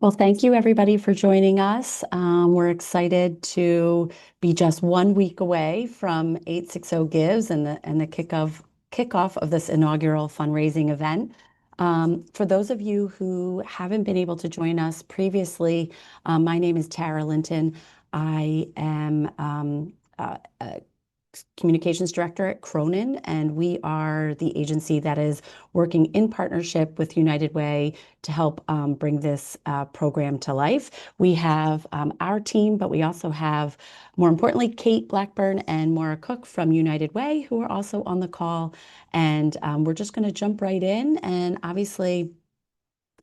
Well, thank you everybody for joining us. We're excited to be just 1 week away from 860 Gives and the kickoff of this inaugural fundraising event. For those of you who haven't been able to join us previously, my name is Tara Linton. I am a communications director at Cronin, and we are the agency that is working in partnership with United Way to help bring this program to life. We have our team, but we also have, more importantly, Kate Blackburn and Maura Cook from United Way, who are also on the call. And we're just going to jump right in. And obviously,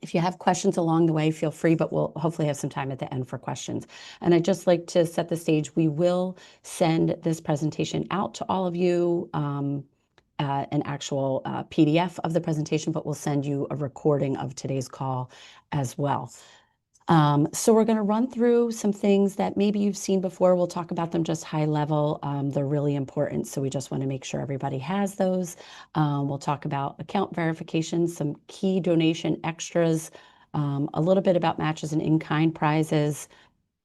if you have questions along the way, feel free, but we'll hopefully have some time at the end for questions. And I'd just like to set the stage. We will send this presentation out to all of you, an actual PDF of the presentation, but we'll send you a recording of today's call as well. So we're going to run through some things that maybe you've seen before. We'll talk about them just high level. They're really important, so we just want to make sure everybody has those. We'll talk about account verification, some key donation extras, a little bit about matches and in-kind prizes,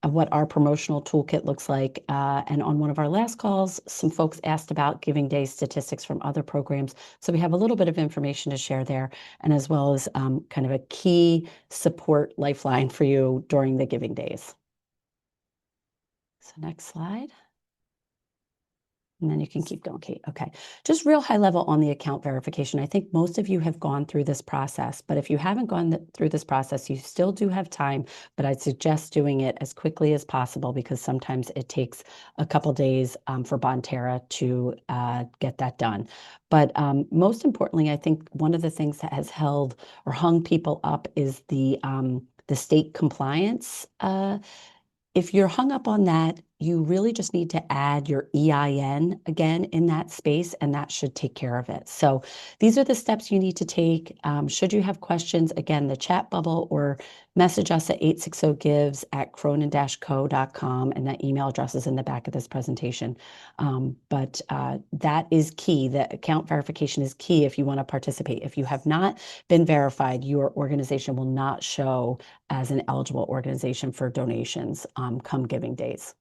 of what our promotional toolkit looks like. And on one of our last calls, some folks asked about Giving Day statistics from other programs. So we have a little bit of information to share there, and as well as kind of a key support lifeline for you during the Giving Days. So next slide. And then you can keep going, Kate. Okay, just real high level on the account verification. I think most of you have gone through this process, but if you haven't gone through this process, you still do have time, but I'd suggest doing it as quickly as possible because sometimes it takes a couple days for Bonterra to get that done. But most importantly, I think one of the things that has held or hung people up is the state compliance. If you're hung up on that, you really just need to add your EIN again in that space, and that should take care of it. So these are the steps you need to take. Should you have questions, again, the chat bubble or message us at 860Gives at cronin-co.com, and that email address is in the back of this presentation. But that is key. The account verification is key if you want to participate. If you have not been verified, your organization will not show as an eligible organization for donations come Giving Days.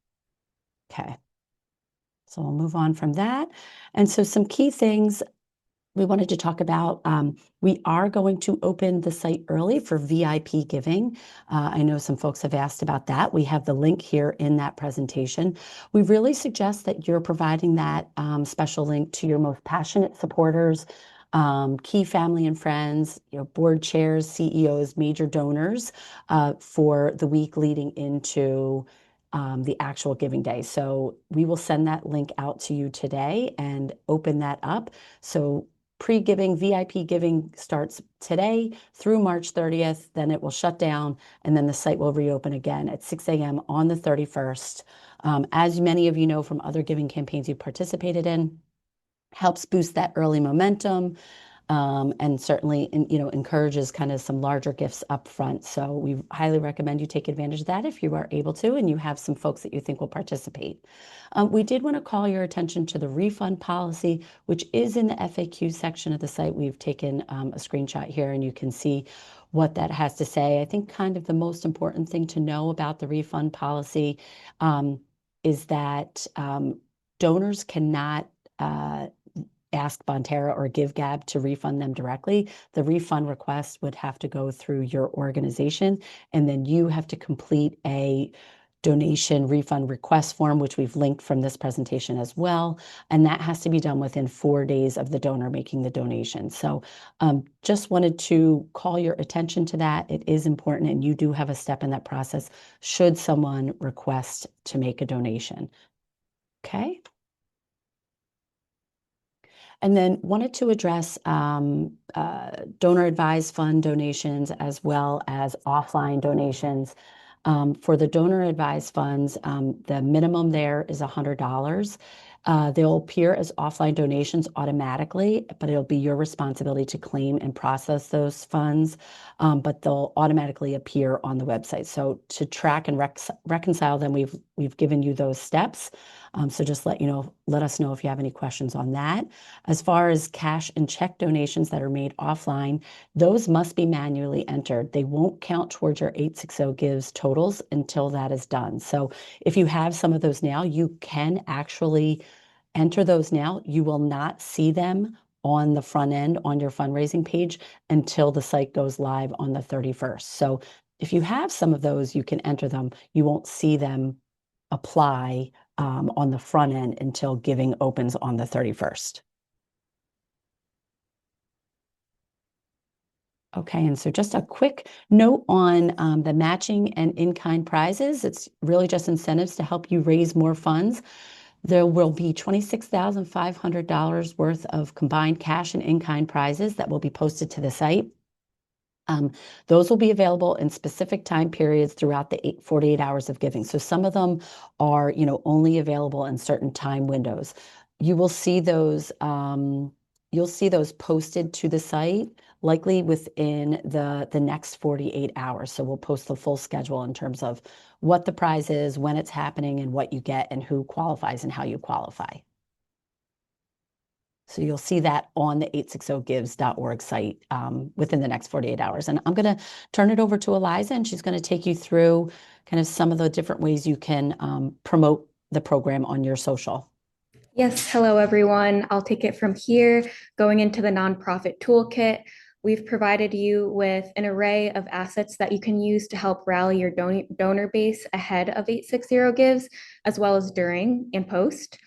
Okay, so we'll move on from that. And so some key things we wanted to talk about. We are going to open the site early for VIP giving. I know some folks have asked about that. We have the link here in that presentation. We really suggest that you're providing that special link to your most passionate supporters, key family and friends, board chairs, CEOs, major donors for the week leading into the actual Giving Day. So we will send that link out to you today and open that up. So pre-giving, VIP giving starts today through March 30th, then it will shut down, and then the site will reopen again at 6 a.m. on the 31st. As many of you know from other giving campaigns you've participated in, helps boost that early momentum. And certainly, encourages kind of some larger gifts up front. So we highly recommend you take advantage of that if you are able to, and you have some folks that you think will participate. We did want to call your attention to the refund policy, which is in the FAQ section of the site. We've taken a screenshot here, and you can see what that has to say. I think kind of the most important thing to know about the refund policy is that donors cannot ask Bonterra or GiveGab to refund them directly. The refund request would have to go through your organization, and then you have to complete a donation refund request form, which we've linked from this presentation as well. And that has to be done within 4 days of the donor making the donation. So just wanted to call your attention to that. It is important, and you do have a step in that process should someone request to make a donation. Okay. And then wanted to address donor advised fund donations as well as offline donations. For the donor advised funds, the minimum there is $100. They'll appear as offline donations automatically, but it'll be your responsibility to claim and process those funds. But they'll automatically appear on the website. So to track and reconcile them, we've given you those steps. So just let us know if you have any questions on that. As far as cash and check donations that are made offline, those must be manually entered. They won't count towards your 860 Gives totals until that is done. So if you have some of those now, you can actually enter those now. You will not see them on the front end on your fundraising page until the site goes live on the 31st. So if you have some of those, you can enter them. You won't see them apply on the front end until giving opens on the 31st. Okay, and so just a quick note on the matching and in-kind prizes. It's really just incentives to help you raise more funds. There will be $26,500 worth of combined cash and in-kind prizes that will be posted to the site. Those will be available in specific time periods throughout the 48 hours of giving. So some of them are, only available in certain time windows. You will see those. You'll see those posted to the site likely within the next 48 hours. So we'll post the full schedule in terms of what the prize is, when it's happening, and what you get, and who qualifies and how you qualify. So you'll see that on the 860gives.org site within the next 48 hours. And I'm going to turn it over to Eliza, and she's going to take you through kind of some of the different ways you can promote the program on your social. Yes, hello everyone. I'll take it from here. Going into the nonprofit toolkit, we've provided you with an array of assets that you can use to help rally your donor base ahead of 860 Gives, as well as during and post.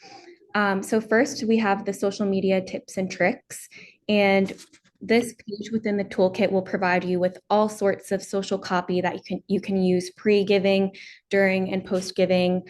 So first, we have the social media tips and tricks. And this page within the toolkit will provide you with all sorts of social copy that you can use pre-giving, during, and post-giving,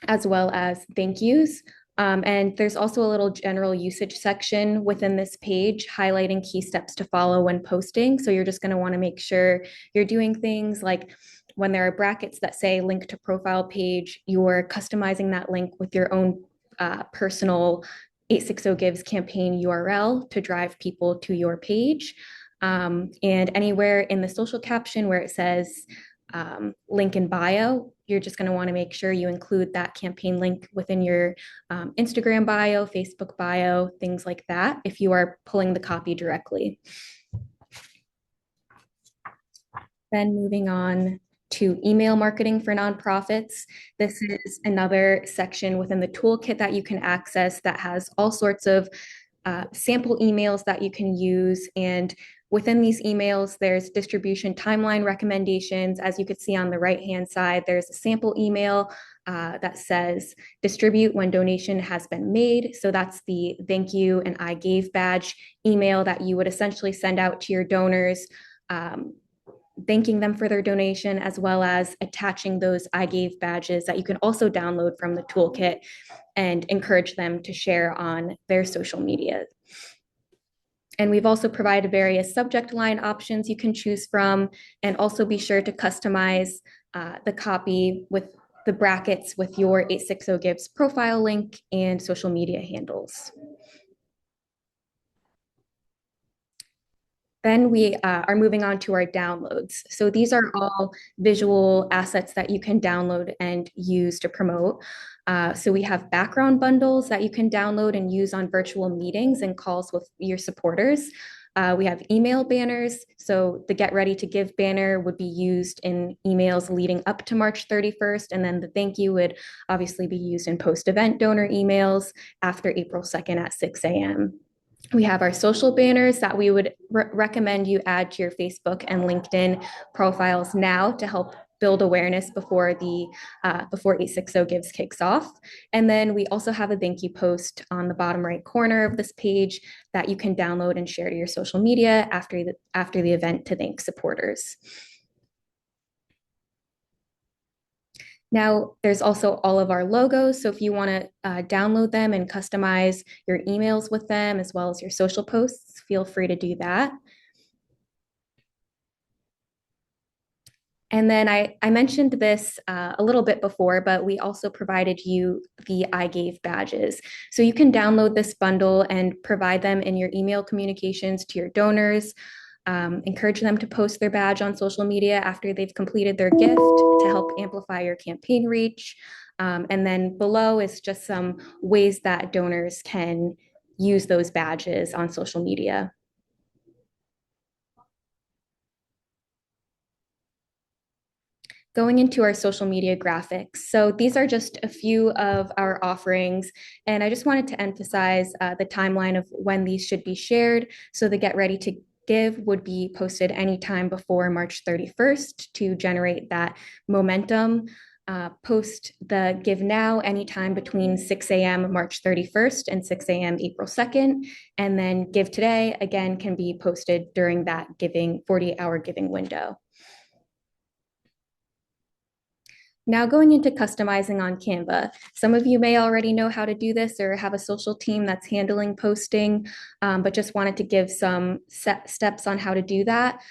as well as thank yous. And there's also a little general usage section within this page highlighting key steps to follow when posting. So you're just going to want to make sure you're doing things like when there are brackets that say link to profile page, you're customizing that link with your own personal 860 Gives campaign URL to drive people to your page. And anywhere in the social caption where it says link in bio, you're just going to want to make sure you include that campaign link within your Instagram bio, Facebook bio, things like that, if you are pulling the copy directly. Then moving on to email marketing for nonprofits. This is another section within the toolkit that you can access that has all sorts of sample emails that you can use. And within these emails, there's distribution timeline recommendations. As you could see on the right-hand side, there's a sample email that says distribute when donation has been made. So that's the thank you and I gave badge email that you would essentially send out to your donors, thanking them for their donation, as well as attaching those I gave badges that you can also download from the toolkit and encourage them to share on their social media. And we've also provided various subject line options you can choose from, and also be sure to customize the copy with the brackets with your 860 Gives profile link and social media handles. Then we are moving on to our downloads. So these are all visual assets that you can download and use to promote. So we have background bundles that you can download and use on virtual meetings and calls with your supporters. We have email banners. So the Get Ready to Give banner would be used in emails leading up to March 31st. And then the thank you would obviously be used in post-event donor emails after April 2nd at 6 a.m. We have our social banners that we would recommend you add to your Facebook and LinkedIn profiles now to help build awareness before 860 Gives kicks off. And then we also have a thank you post on the bottom right corner of this page that you can download and share to your social media after the event to thank supporters. Now, there's also all of our logos. So if you want to download them and customize your emails with them, as well as your social posts, feel free to do that. And then I mentioned this a little bit before, but we also provided you the I gave badges. So you can download this bundle and provide them in your email communications to your donors. Encourage them to post their badge on social media after they've completed their gift to help amplify your campaign reach. And then below is just some ways that donors can use those badges on social media. Going into our social media graphics. So these are just a few of our offerings, and I just wanted to emphasize the timeline of when these should be shared. So the Get Ready to Give would be posted anytime before March 31st to generate that momentum. Post the Give Now anytime between 6 a.m. March 31st and 6 a.m. April 2nd. And then Give Today, again, can be posted during that giving 48-hour giving window. Now going into customizing on Canva. Some of you may already know how to do this or have a social team that's handling posting, but just wanted to give some steps on how to do that.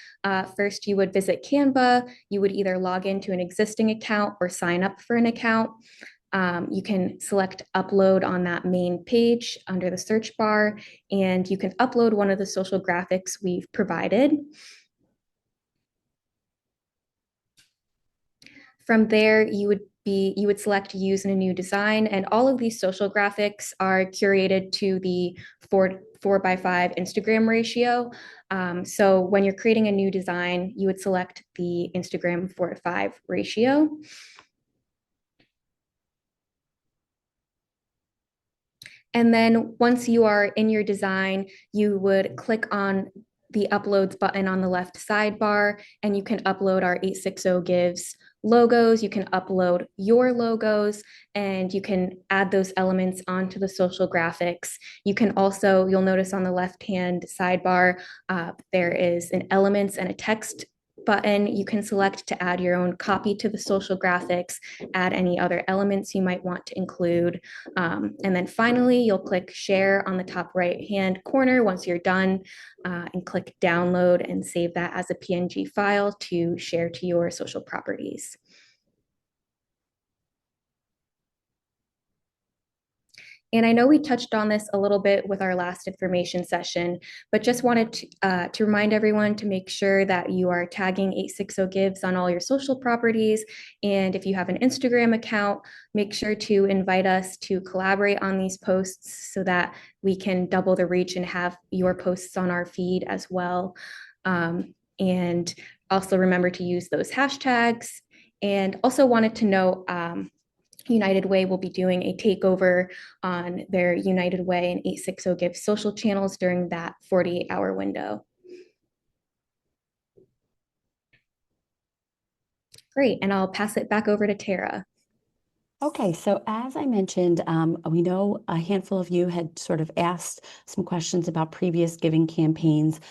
First, you would visit Canva. You would either log into an existing account or sign up for an account. You can select upload on that main page under the search bar, and you can upload one of the social graphics we've provided. From there, you would select use in a new design, and all of these social graphics are curated to the 4:5 Instagram ratio. So when you're creating a new design, you would select the Instagram 4:5 ratio. And then once you are in your design, you would click on the uploads button on the left sidebar, and you can upload our 860 Gives logos. You can upload your logos, and you can add those elements onto the social graphics. You can also, you'll notice on the left-hand sidebar, there is an elements and a text button. You can select to add your own copy to the social graphics, add any other elements you might want to include. And then finally, you'll click share on the top right-hand corner once you're done, and click download and save that as a PNG file to share to your social properties. And I know we touched on this a little bit with our last information session, but just wanted to remind everyone to make sure that you are tagging 860 Gives on all your social properties. And if you have an Instagram account, make sure to invite us to collaborate on these posts so that we can double the reach and have your posts on our feed as well. And also remember to use those hashtags. And also wanted to know, United Way will be doing a takeover on their United Way and 860 Give social channels during that 48-hour window. Great, and I'll pass it back over to Tara. Okay, so as I mentioned, we know a handful of you had sort of asked some questions about previous giving campaigns.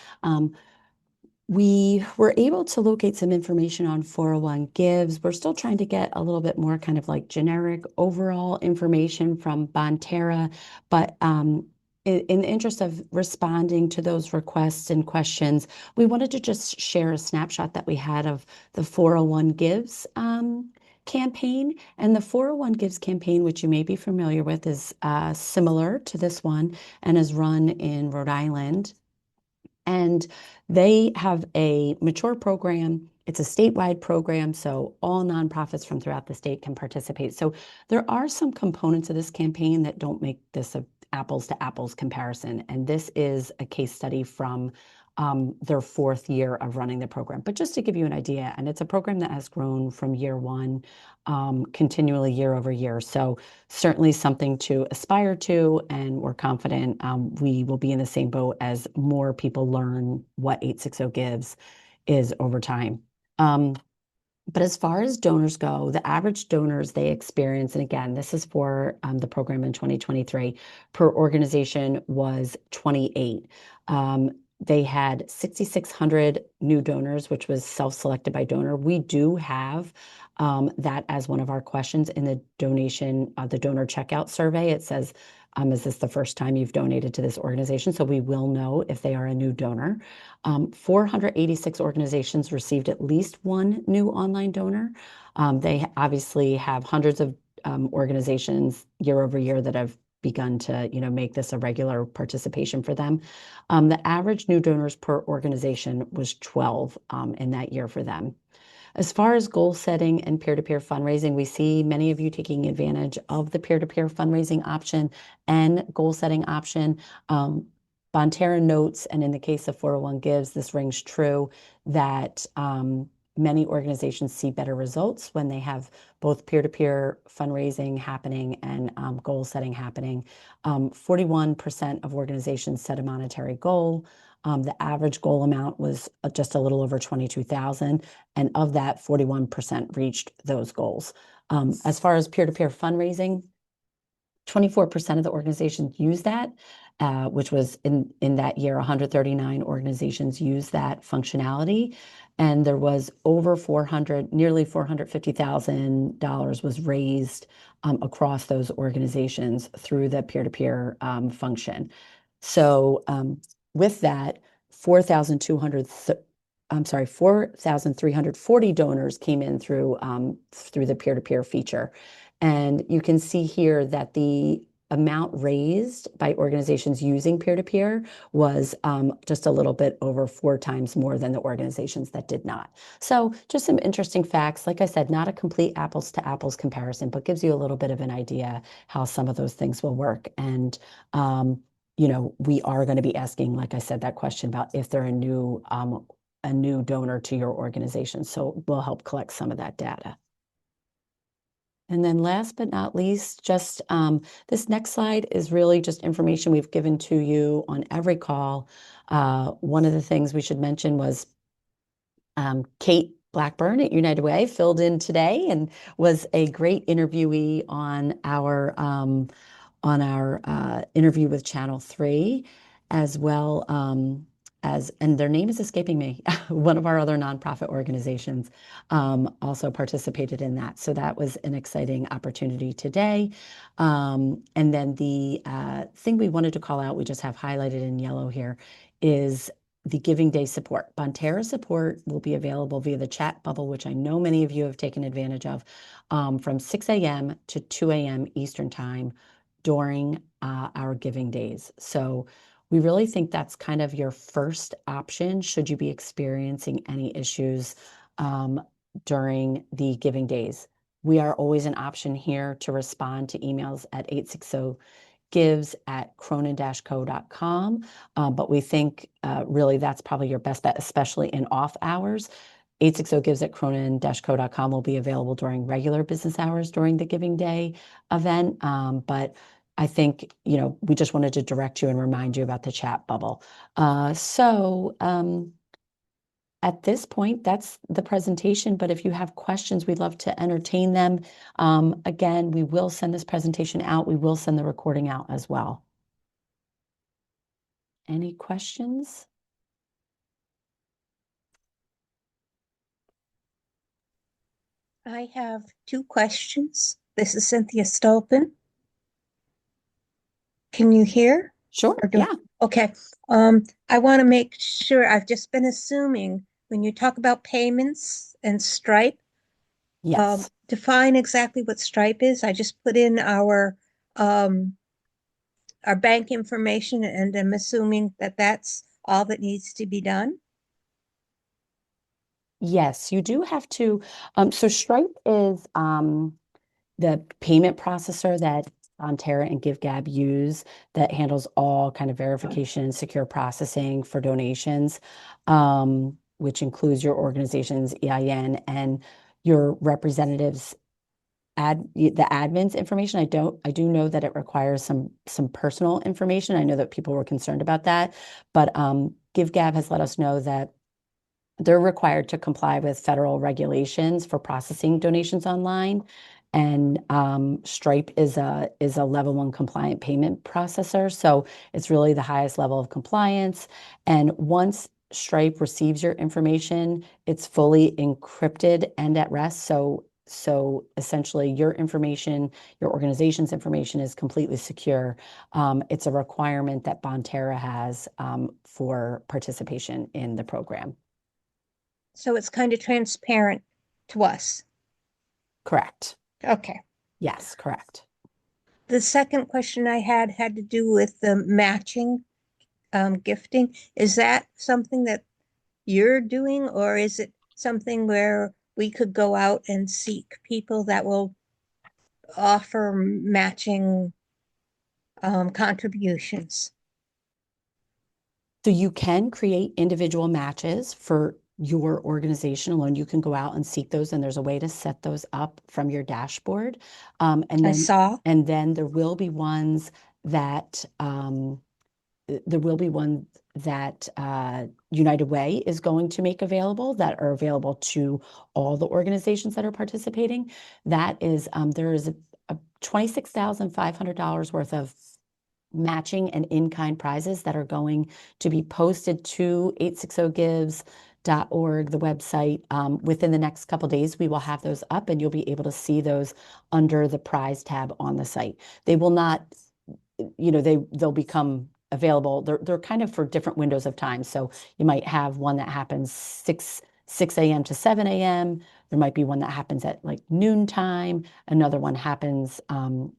We were able to locate some information on 401 Gives. We're still trying to get a little bit more kind of like generic overall information from Bonterra, but in the interest of responding to those requests and questions, we wanted to just share a snapshot that we had of the 401 Gives campaign. And the 401 Gives campaign, which you may be familiar with, is similar to this one and is run in Rhode Island. And they have a mature program. It's a statewide program, so all nonprofits from throughout the state can participate. So there are some components of this campaign that don't make this a apples to apples comparison. And this is a case study from their 4th year of running the program. But just to give you an idea, and it's a program that has grown from year one continually year over year. So certainly something to aspire to, and we're confident we will be in the same boat as more people learn what 860 Gives is over time. But as far as donors go, the average donors they experience, and again, this is for the program in 2023, per organization was 28. They had 6,600 new donors, which was self-selected by donor. We do have that as one of our questions in the donor checkout survey. It says, Is this the first time you've donated to this organization? So we will know if they are a new donor. 486 organizations received at least one new online donor. They obviously have hundreds of organizations year over year that have begun to, make this a regular participation for them. The average new donors per organization was 12 in that year for them. As far as goal setting and peer-to-peer fundraising, we see many of you taking advantage of the peer-to-peer fundraising option and goal setting option. Bonterra notes, and in the case of 401 Gives, this rings true, that many organizations see better results when they have both peer-to-peer fundraising happening and goal setting happening. 41% of organizations set a monetary goal. The average goal amount was just a little over 22,000, and of that, 41% reached those goals. As far as peer-to-peer fundraising, 24% of the organizations use that, which was in that year, 139 organizations used that functionality. And there was nearly $450,000 was raised across those organizations through the peer-to-peer function. So with that, 4,340 donors came in through the peer-to-peer feature. And you can see here that the amount raised by organizations using peer-to-peer was just a little bit over 4 times more than the organizations that did not. So just some interesting facts. Like I said, not a complete apples to apples comparison, but gives you a little bit of an idea how some of those things will work. And we are going to be asking, like I said, that question about if they're a new donor to your organization. So we'll help collect some of that data. And then last but not least, just this next slide is really just information we've given to you on every call. One of the things we should mention was Kate Blackburn at United Way filled in today and was a great interviewee on our interview with Channel 3, as well and their name is escaping me, one of our other nonprofit organizations also participated in that. So that was an exciting opportunity today. And then the thing we wanted to call out, we just have highlighted in yellow here, is the Giving Day support. Bonterra support will be available via the chat bubble, which I know many of you have taken advantage of, from 6 a.m. to 2 a.m. Eastern Time during our giving days. So we really think that's kind of your first option should you be experiencing any issues during the giving days. We are always an option here to respond to emails at 860Gives@cronin-co.com. But we think really that's probably your best bet, especially in off hours. 860Gives@cronin-co.com will be available during regular business hours during the Giving Day event. But I think, we just wanted to direct you and remind you about the chat bubble. At this point, that's the presentation, but if you have questions, we'd love to entertain them. Again, we will send this presentation out. We will send the recording out as well. Any questions? I have 2 questions. This is Cynthia Stolpen. Can you hear? Sure, yeah. Okay. I want to make sure, I've just been assuming when you talk about payments and Stripe, Yes. define exactly what Stripe is. I just put in our bank information, and I'm assuming that that's all that needs to be done. Yes, you do have to. So Stripe is the payment processor that Bonterra and GiveGab use that handles all kind of verification and secure processing for donations, which includes your organization's EIN and your representatives the admin's information. I do know that it requires some personal information. I know that people were concerned about that, but GiveGab has let us know that they're required to comply with federal regulations for processing donations online. And Stripe is a level 1 compliant payment processor. So it's really the highest level of compliance. And once Stripe receives your information, it's fully encrypted and at rest. So So essentially your information, your organization's information is completely secure. It's a requirement that Bonterra has for participation in the program. So it's kind of transparent to us. Correct. Okay. Yes, correct. The second question I had to do with the matching gifting. Is that something that you're doing, or is it something where we could go out and seek people that will offer matching contributions? So you can create individual matches for your organization alone. You can go out and seek those, and there's a way to set those up from your dashboard. I saw. And then there will be ones that United Way is going to make available, that are available to all the organizations that are participating. That is, there is a $26,500 worth of matching and in-kind prizes that are going to be posted to 860Gives.org, the website. Within the next couple days, we will have those up, and you'll be able to see those under the prize tab on the site. They will not, they'll become available. They're kind of for different windows of time. So you might have one that happens 6 a.m. to 7 a.m. There might be one that happens at like noontime. Another one happens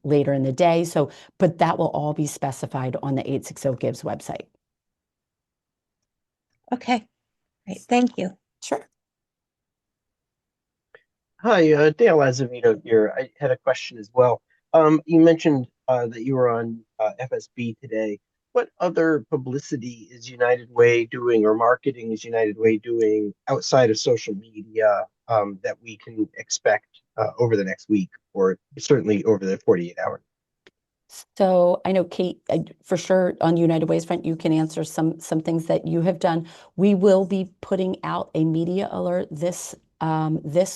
later in the day. So, but that will all be specified on the 860 Gives website. Okay. Great. Thank you. Sure. Hi, Dale Azevedo here. I had a question as well. You mentioned that you were on FSB today. What other publicity is United Way doing, or marketing is United Way doing outside of social media that we can expect over the next week, or certainly over the 48 hours? So I know Kate, for sure on United Way's front, you can answer some things that you have done. We will be putting out a media alert this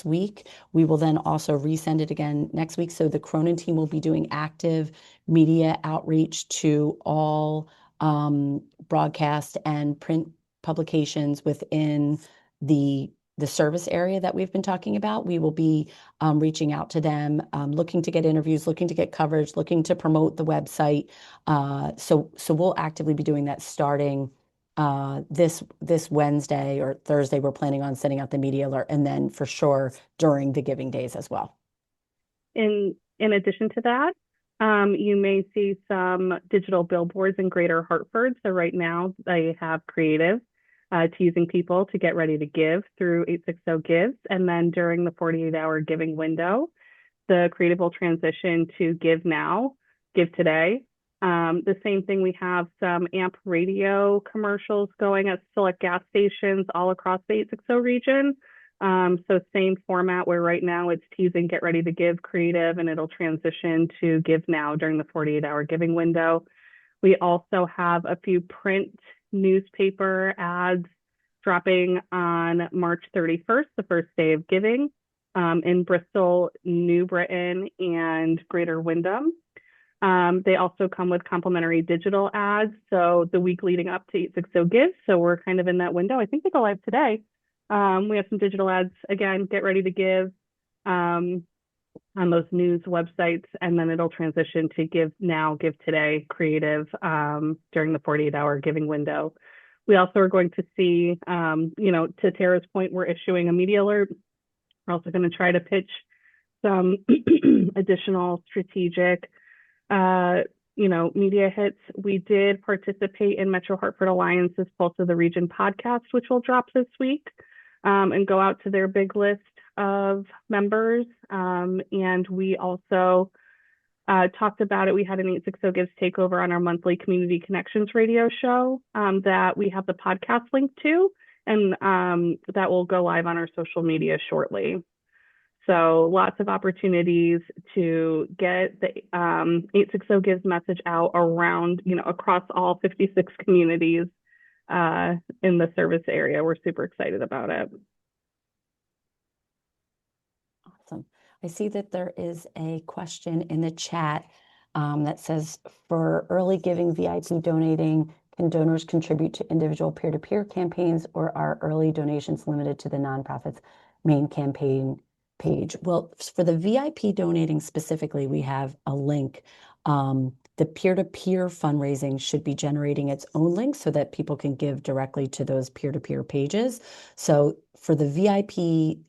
week. We will then also resend it again next week. So the Cronin team will be doing active media outreach to all broadcast and print publications within the service area that we've been talking about. We will be reaching out to them, looking to get interviews, looking to get coverage, looking to promote the website. So we'll actively be doing that starting this Wednesday or Thursday. We're planning on sending out the media alert, and then for sure during the giving days as well. In addition to that, you may see some digital billboards in Greater Hartford. So right now they have creative teasing people to get ready to give through 860 Gives. And then during the 48-hour giving window, the creative will transition to Give Now, Give Today. The same thing, we have some AMP radio commercials going at select gas stations all across the 860 region. So same format, where right now it's teasing, get ready to give creative, and it'll transition to Give Now during the 48-hour giving window. We also have a few print newspaper ads dropping on March 31st, the first day of giving, in Bristol, New Britain, and Greater Wyndham. They also come with complimentary digital ads. So the week leading up to 860 Gives, so we're kind of in that window. I think they go live today. We have some digital ads, again, get ready to give on those news websites, and then it'll transition to Give Now, Give Today creative during the 48-hour giving window. We also are going to see, to Tara's point, we're issuing a media alert. We're also going to try to pitch some additional strategic, media hits. We did participate in Metro Hartford Alliance's Pulse of the Region podcast, which will drop this week, and go out to their big list of members. And we also talked about it. We had an 860 Gives takeover on our monthly Community Connections radio show that we have the podcast link to, and that will go live on our social media shortly. So lots of opportunities to get the 860 Gives message out around, across all 56 communities in the service area. We're super excited about it. Awesome. I see that there is a question in the chat that says, for early giving, VIP donating, can donors contribute to individual peer-to-peer campaigns, or are early donations limited to the nonprofit's main campaign page? Well, for the VIP donating specifically, we have a link. The peer-to-peer fundraising should be generating its own link so that people can give directly to those peer-to-peer pages. So for the VIP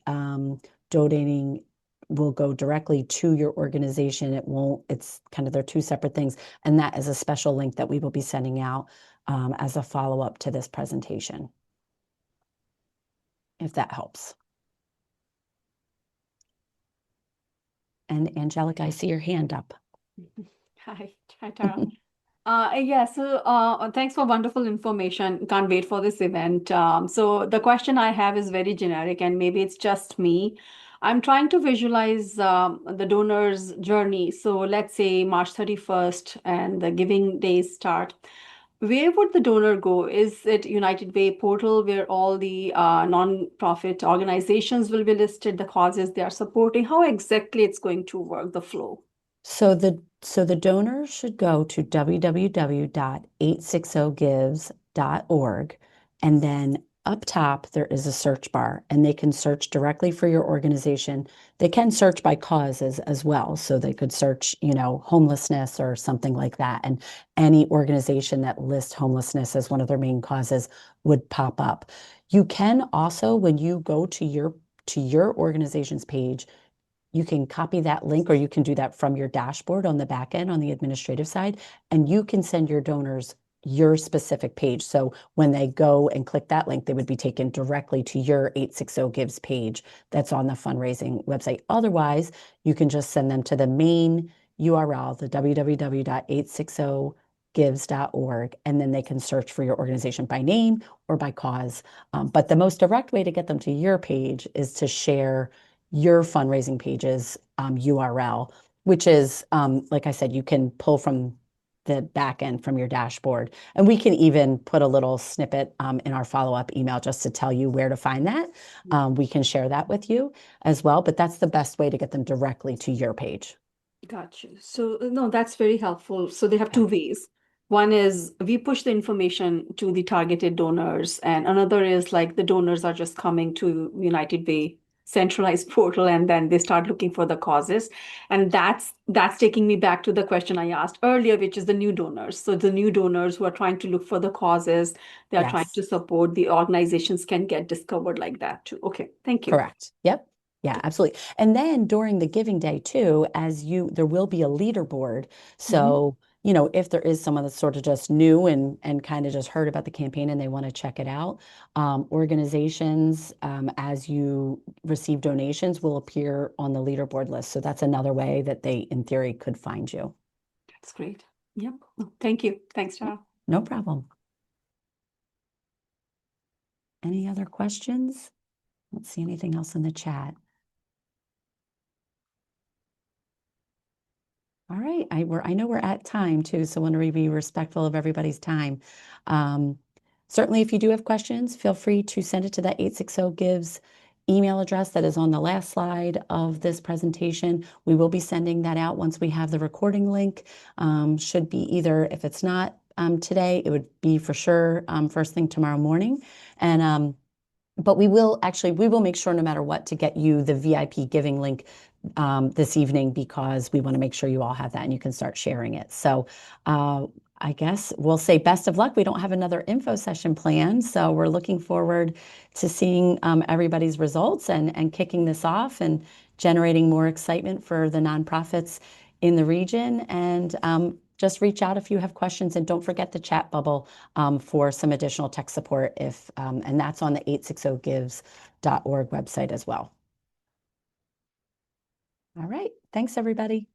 donating will go directly to your organization. It won't, it's kind of, they're two separate things. And that is a special link that we will be sending out as a follow-up to this presentation, if that helps. And Angelica, I see your hand up. Hi, Tara. Yeah, so thanks for wonderful information. Can't wait for this event. So the question I have is very generic, and maybe it's just me. I'm trying to visualize the donor's journey. So let's say March 31st and the giving days start. Where would the donor go? Is it United Way portal where all the non-profit organizations will be listed, the causes they are supporting? How exactly it's going to work, the flow? So the donor should go to www.860gives.org, and then up top there is a search bar, and they can search directly for your organization. They can search by causes as well, so they could search, homelessness or something like that, and any organization that lists homelessness as one of their main causes would pop up. You can also, when you go to your organization's page, you can copy that link, or you can do that from your dashboard on the back end on the administrative side, and you can send your donors your specific page. So when they go and click that link, they would be taken directly to your 860 Gives page that's on the fundraising website. Otherwise, you can just send them to the main URL, the www.860gives.org, and then they can search for your organization by name or by cause. But the most direct way to get them to your page is to share your fundraising page's URL, which is, like I said, you can pull from the back end from your dashboard. And we can even put a little snippet in our follow-up email just to tell you where to find that. We can share that with you as well, but that's the best way to get them directly to your page. Got you. So, no, that's very helpful. So they have two ways. One is we push the information to the targeted donors, and another is like the donors are just coming to United Way centralized portal, and then they start looking for the causes. And that's taking me back to the question I asked earlier, which is the new donors. So the new donors who are trying to look for the causes, they are trying Yes. to support the organizations can get discovered like that too. Okay, thank you. Correct. Yep. Yeah, absolutely. And then during the giving day too, there will be a leaderboard. So, if there is someone that's sort of just new and kind of just heard about the campaign and they want to check it out, organizations, as you receive donations, will appear on the leaderboard list. So that's another way that they, in theory, could find you. That's great. Yep. Thank you. Thanks, Tara. No problem. Any other questions? I don't see anything else in the chat. All right, I know we're at time too, so I want to be respectful of everybody's time. Certainly, if you do have questions, feel free to send it to that 860 Gives email address that is on the last slide of this presentation. We will be sending that out once we have the recording link. Should be either, if it's not today, it would be for sure first thing tomorrow morning. And but we will make sure no matter what to get you the VIP giving link this evening, because we want to make sure you all have that and you can start sharing it. So I guess we'll say best of luck. We don't have another info session planned, so we're looking forward to seeing everybody's results and kicking this off and generating more excitement for the nonprofits in the region. And just reach out if you have questions, and don't forget the chat bubble for some additional tech support and that's on the 860gives.org website as well. All right. Thanks, everybody.